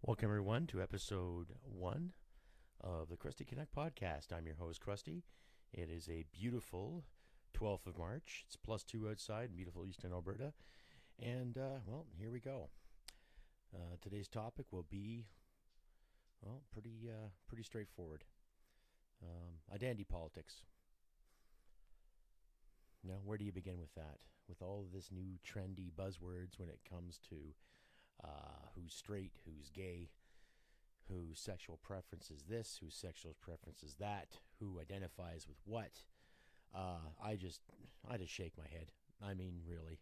Welcome, everyone, to episode 1 of the Krusty Connect podcast. I'm your host, Krusty. It is a beautiful 12th of March. It's +2 outside in beautiful eastern Alberta. And, here we go. Today's topic will be, pretty straightforward. Identity politics. Now, where do you begin with that? With all of this new trendy buzzwords when it comes to who's straight, who's gay, whose sexual preference is this, whose sexual preference is that, who identifies with what. I just shake my head. I mean, really,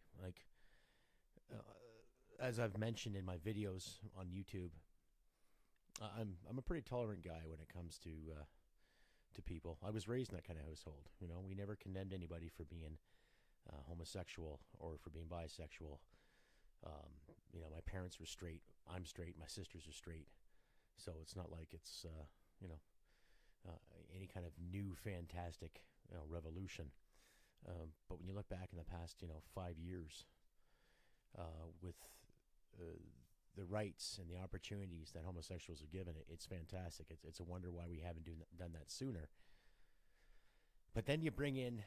as I've mentioned in my videos on YouTube, I'm a pretty tolerant guy when it comes to people. I was raised in that kind of household. You know, we never condemned anybody for being homosexual or for being bisexual. My parents were straight. I'm straight. My sisters are straight. So it's not like it's, any kind of new fantastic revolution. But when you look back in the past, 5 years, with the rights and the opportunities that homosexuals are given, it's fantastic. It's a wonder why we haven't done that sooner. But then you bring in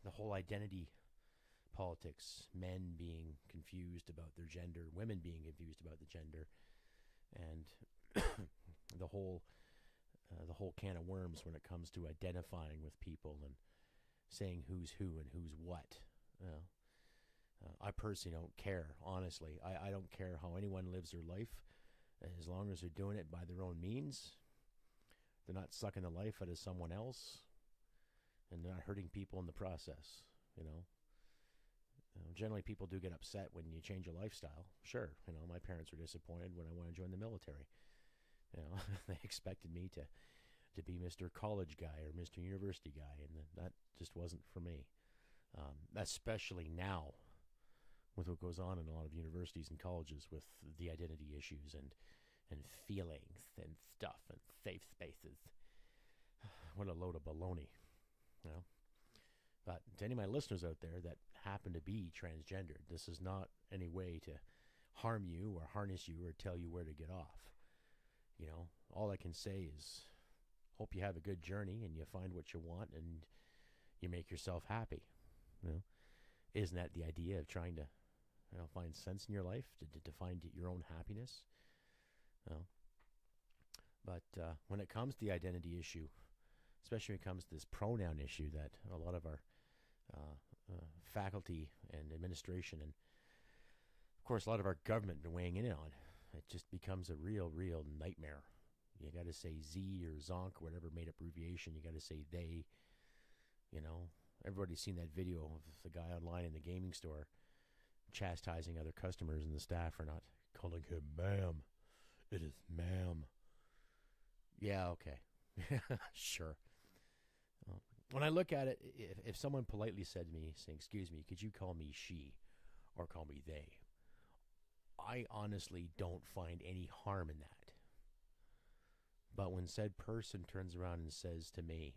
the whole identity politics, men being confused about their gender, women being confused about the gender, and the whole can of worms when it comes to identifying with people and saying who's who and who's what. I personally don't care, honestly. I don't care how anyone lives their life, as long as they're doing it by their own means. They're not sucking the life out of someone else, and they're not hurting people in the process, Generally, people do get upset when you change your lifestyle. Sure, my parents were disappointed when I wanted to join the military. They expected me to be Mr. College guy or Mr. University guy, and that just wasn't for me. Especially now, with what goes on in a lot of universities and colleges with the identity issues and feelings and stuff and safe spaces. What a load of baloney, But to any of my listeners out there that happen to be transgendered, this is not any way to harm you or harness you or tell you where to get off. All I can say is hope you have a good journey and you find what you want and you make yourself happy. Isn't that the idea of trying to find sense in your life, to find your own happiness? But when it comes to the identity issue, especially when it comes to this pronoun issue that a lot of our faculty and administration and, of course, a lot of our government have been weighing in on, it just becomes a real nightmare. You got to say Z or zonk or whatever made-up abbreviation. You got to say they. Everybody's seen that video of the guy online in the gaming store chastising other customers and the staff for not calling him ma'am. It is ma'am. Yeah, okay. Sure. When I look at it, if someone politely said to me, saying, "Excuse me, could you call me she or call me they?" I honestly don't find any harm in that. But when said person turns around and says to me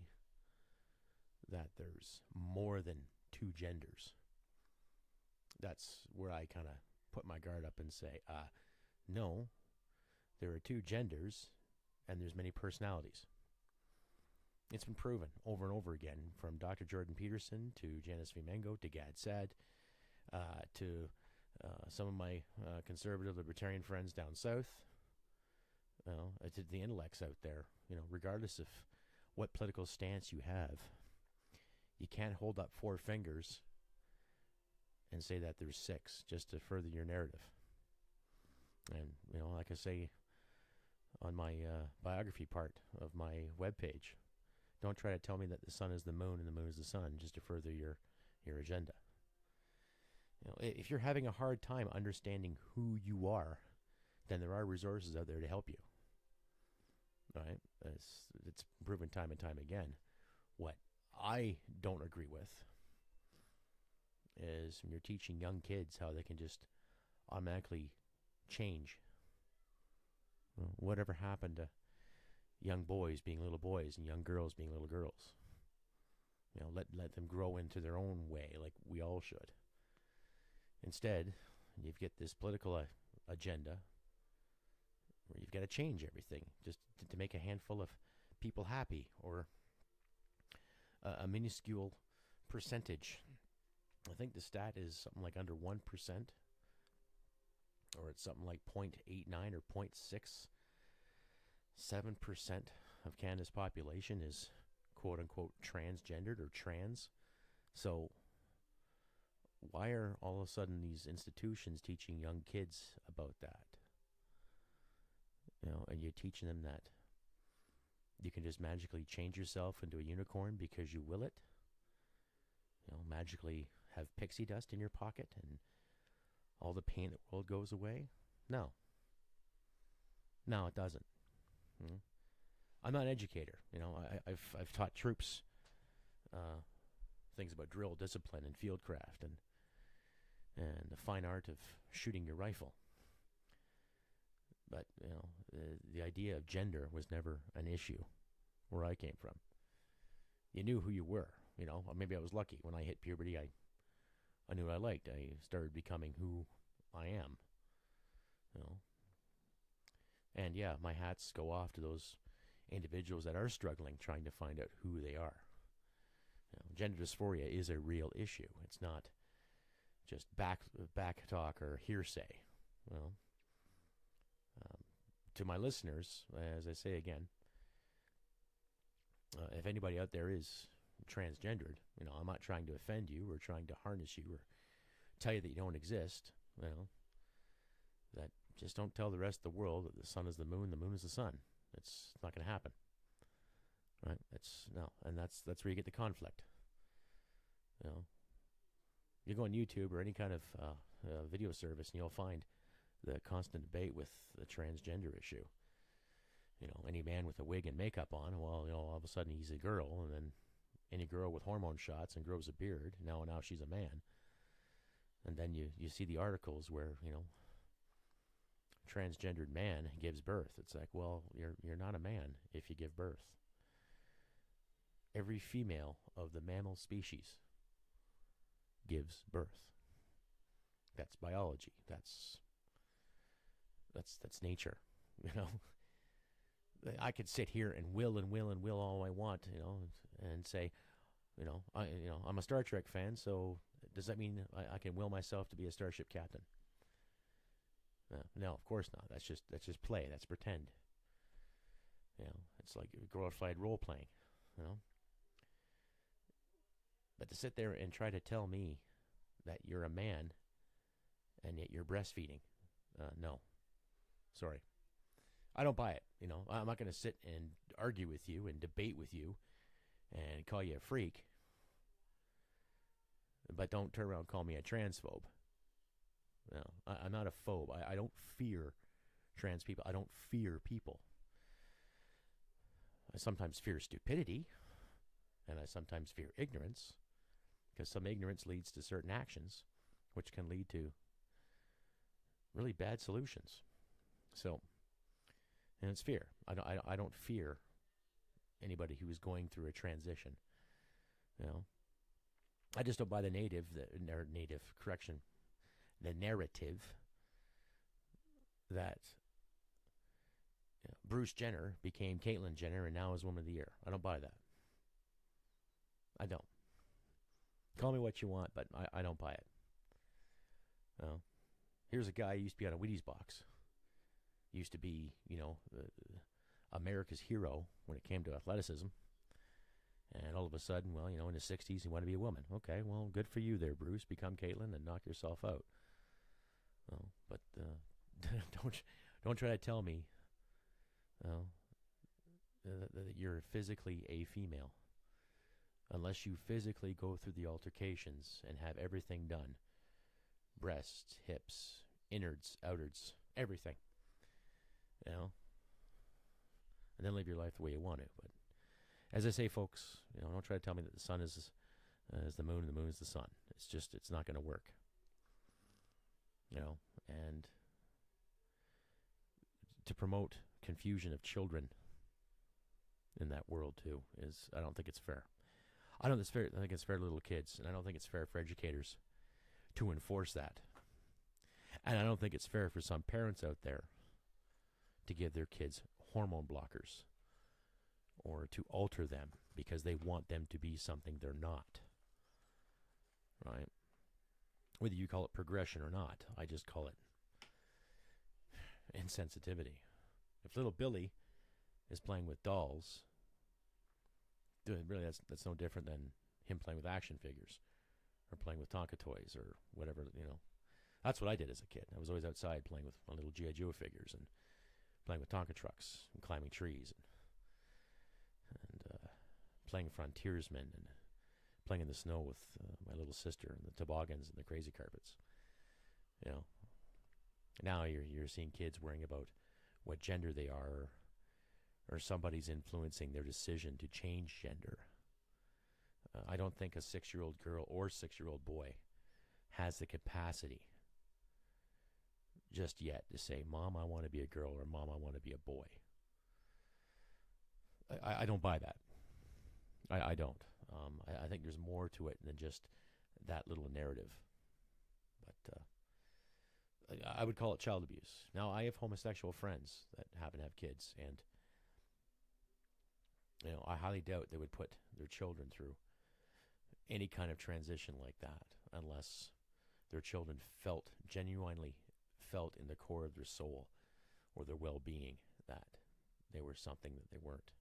that there's more than two genders, that's where I kind of put my guard up and say, no, there are two genders and there's many personalities. It's been proven over and over again, from Dr. Jordan Peterson to Janice V. Mengo to Gad Saad to some of my conservative libertarian friends down south, to the intellects out there. Regardless of what political stance you have, you can't hold up 4 fingers and say that there's 6 just to further your narrative. And, like I say on my biography part of my webpage, don't try to tell me that the sun is the moon and the moon is the sun just to further your agenda. If you're having a hard time understanding who you are, then there are resources out there to help you. Right? It's proven time and time again. What I don't agree with is when you're teaching young kids how they can just automatically change. Whatever happened to young boys being little boys and young girls being little girls? Let them grow into their own way like we all should. Instead, you get this political agenda where you've got to change everything just to make a handful of people happy, or a minuscule percentage. I think the stat is something like under 1%, or it's something like 0.89 or 0.67% of Canada's population is quote unquote transgendered or trans. So why are all of a sudden these institutions teaching young kids about that? And you're teaching them that you can just magically change yourself into a unicorn because you will it. Magically have pixie dust in your pocket and all the pain in the world goes away. No, it doesn't. I'm not an educator. I've taught troops things about drill, discipline, and fieldcraft, and the fine art of shooting your rifle. But the idea of gender was never an issue where I came from. You knew who you were. Maybe I was lucky. When I hit puberty, I knew what I liked. I started becoming who I am. And yeah, my hats go off to those individuals that are struggling, trying to find out who they are. Gender dysphoria is a real issue. It's not just back talk or hearsay. To my listeners, as I say again, if anybody out there is transgendered, I'm not trying to offend you or trying to harness you or tell you that you don't exist. That just don't tell the rest of the world that the sun is the moon is the sun. It's not going to happen, right? And that's where you get the conflict. You go on YouTube or any kind of video service, and you'll find the constant debate with the transgender issue. Any man with a wig and makeup on, well, all of a sudden he's a girl, and then any girl with hormone shots and grows a beard, now she's a man. And then you see the articles where, transgendered man gives birth. It's like, well, you're not a man if you give birth. Every female of the mammal species gives birth. That's biology. That's nature. I could sit here and will all I want, and say, I'm a Star Trek fan, so does that mean I can will myself to be a starship captain? No, of course not. That's just play. That's pretend. It's like glorified role playing. But to sit there and try to tell me that you're a man and yet you're breastfeeding, no, sorry, I don't buy it. I'm not going to sit and argue with you and debate with you and call you a freak, but don't turn around and call me a transphobe. No, I'm not a phobe. I don't fear trans people. I don't fear people. I sometimes fear stupidity, and I sometimes fear ignorance, because some ignorance leads to certain actions, which can lead to really bad solutions. So, and it's fear. I don't fear anybody who is going through a transition. I just don't buy the narrative that Bruce Jenner became Caitlyn Jenner and now is Woman of the Year. I don't buy that. I don't. Call me what you want, but I don't buy it. Here's a guy who used to be on a Wheaties box. Used to be, America's hero when it came to athleticism. And all of a sudden, well, in his 60s, he wanted to be a woman. Okay, well, good for you there, Bruce. Become Caitlyn and knock yourself out. But don't try to tell me that you're physically a female. Unless you physically go through the altercations and have everything done. Breasts, hips, innards, outards, everything. And then live your life the way you want to. But as I say, folks, don't try to tell me that the sun is the moon and the moon is the sun. It's not going to work. And to promote confusion of children in that world too I don't think it's fair. I think it's fair to little kids, and I don't think it's fair for educators to enforce that. And I don't think it's fair for some parents out there to give their kids hormone blockers or to alter them because they want them to be something they're not, right? Whether you call it progression or not, I just call it insensitivity. If little Billy is playing with dolls, really that's no different than him playing with action figures or playing with Tonka toys or whatever, That's what I did as a kid. I was always outside playing with my little G.I. Joe figures and playing with Tonka trucks and climbing trees and playing frontiersmen and playing in the snow with my little sister and the toboggans and the crazy carpets. Now you're seeing kids worrying about what gender they are, or somebody's influencing their decision to change gender. I don't think a 6-year-old girl or 6-year-old boy has the capacity just yet to say, Mom, I want to be a girl, or Mom, I want to be a boy. I don't buy that. I don't. I think there's more to it than just that little narrative. But I would call it child abuse. Now, I have homosexual friends that happen to have kids, and I highly doubt they would put their children through any kind of transition like that unless their children genuinely felt in the core of their soul or their well-being that they were something that they weren't.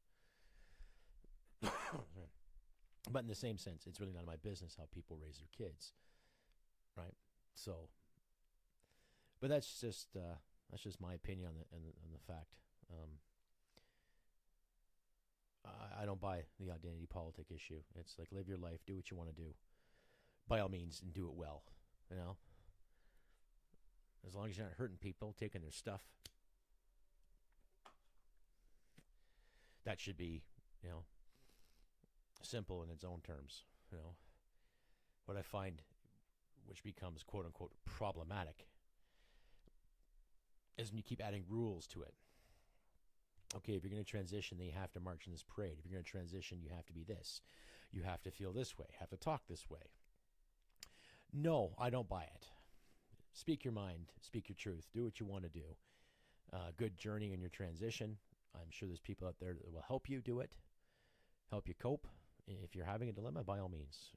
But in the same sense, it's really none of my business how people raise their kids, right? So, but that's just my opinion on the fact. I don't buy the identity politic issue. It's like, live your life, do what you want to do, by all means, and do it well. As long as you're not hurting people, taking their stuff, that should be, simple in its own terms. What I find, which becomes quote unquote problematic, is when you keep adding rules to it. Okay, if you're going to transition, then you have to march in this parade. If you're going to transition, you have to be this. You have to feel this way, have to talk this way. No, I don't buy it. Speak your mind, speak your truth, do what you want to do. Good journey in your transition. I'm sure there's people out there that will help you do it, help you cope. If you're having a dilemma, by all means,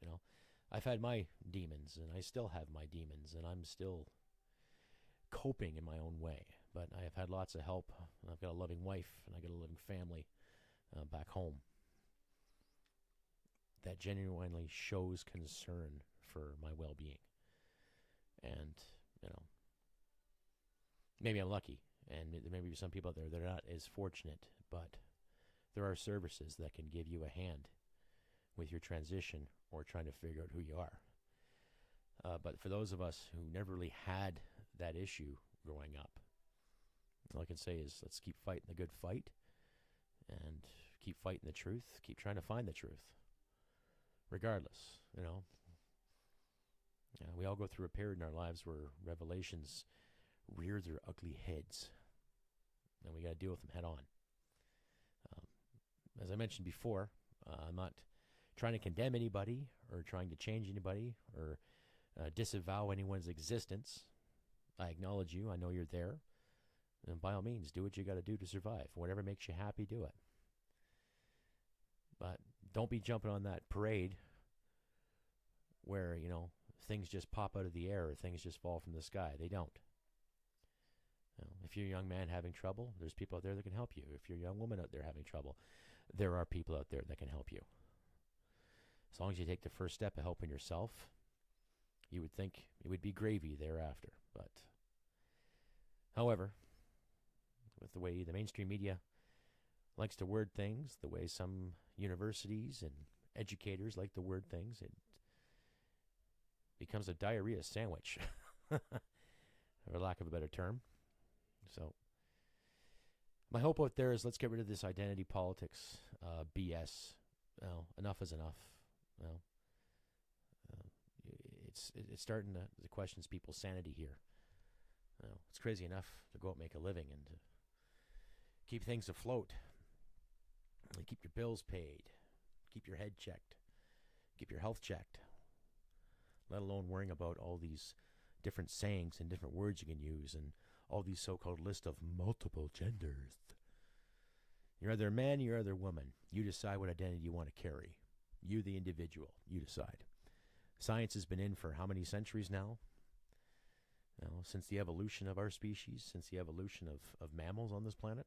I've had my demons, and I still have my demons, and I'm still coping in my own way. But I have had lots of help, and I've got a loving wife, and I got a loving family back home that genuinely shows concern for my well-being. And, maybe I'm lucky, and maybe some people out there, they're not as fortunate, but there are services that can give you a hand with your transition or trying to figure out who you are. But for those of us who never really had that issue growing up, all I can say is let's keep fighting the good fight and keep fighting the truth, keep trying to find the truth, regardless, we all go through a period in our lives where revelations rear their ugly heads, and we got to deal with them head on. As I mentioned before, I'm not trying to condemn anybody or trying to change anybody or disavow anyone's existence. I acknowledge you. I know you're there. And by all means, do what you got to do to survive. Whatever makes you happy, do it. But don't be jumping on that parade where, things just pop out of the air or things just fall from the sky. They don't. If you're a young man having trouble, there's people out there that can help you. If you're a young woman out there having trouble, there are people out there that can help you. As long as you take the first step of helping yourself, you would think it would be gravy thereafter. But, however, with the way the mainstream media likes to word things, the way some universities and educators like to word things, it becomes a diarrhea sandwich, for lack of a better term. So, my hope out there is let's get rid of this identity politics BS. Enough is enough. It's starting to question people's sanity here. It's crazy enough to go out and make a living and to keep things afloat, and keep your bills paid, keep your head checked, keep your health checked, let alone worrying about all these different sayings and different words you can use and all these so-called list of multiple genders. You're either a man, you're either a woman. You decide what identity you want to carry. You, the individual, you decide. Science has been in for how many centuries now? Since the evolution of our species, since the evolution of mammals on this planet.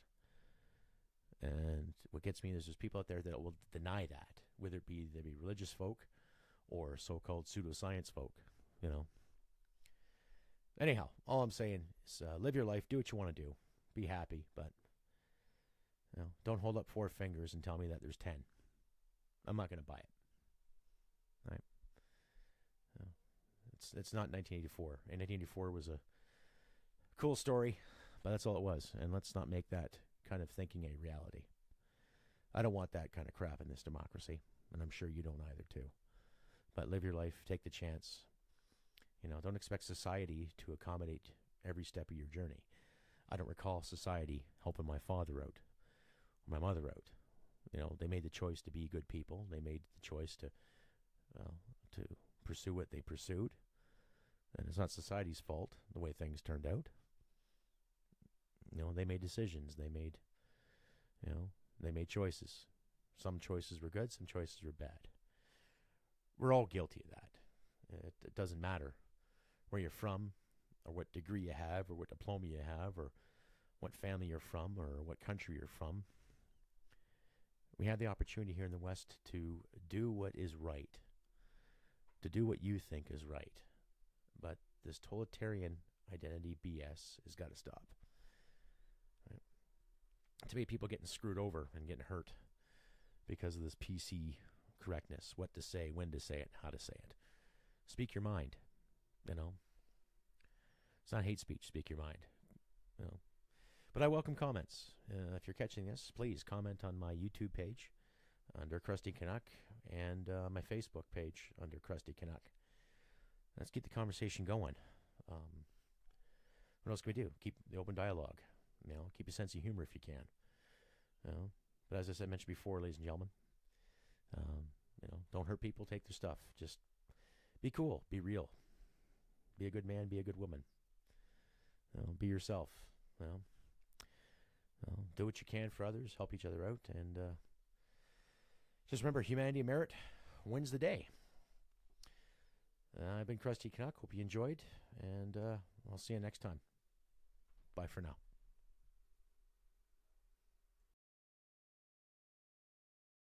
And what gets me is there's people out there that will deny that, whether it be they be religious folk or so-called pseudoscience folk, Anyhow, all I'm saying is live your life, do what you want to do, be happy, but don't hold up 4 fingers and tell me that there's 10. I'm not going to buy it. Right? It's not 1984. And 1984 was a cool story, but that's all it was. And let's not make that kind of thinking a reality. I don't want that kind of crap in this democracy, and I'm sure you don't either too. But live your life, take the chance. Don't expect society to accommodate every step of your journey. I don't recall society helping my father out, or my mother out. They made the choice to be good people. They made the choice to pursue what they pursued. And it's not society's fault, the way things turned out. They made decisions. They made choices. Some choices were good, some choices were bad. We're all guilty of that. It doesn't matter where you're from, or what degree you have, or what diploma you have, or what family you're from, or what country you're from. We have the opportunity here in the West to do what is right, to do what you think is right. But this totalitarian identity BS has got to stop. Right? To me, people getting screwed over and getting hurt because of this PC correctness, what to say, when to say it, how to say it. Speak your mind. It's not hate speech. Speak your mind. But I welcome comments. If you're catching this, please comment on my YouTube page under Krusty Canuck and my Facebook page under Krusty Canuck. Let's keep the conversation going. What else can we do? Keep the open dialogue. Keep a sense of humor if you can. But as I said, mentioned before, ladies and gentlemen, don't hurt people. Take their stuff. Just be cool. Be real. Be a good man. Be a good woman. Be yourself. Do what you can for others. Help each other out. And just remember, humanity and merit wins the day. I've been Krusty Canuck. Hope you enjoyed. And I'll see you next time. Bye for now.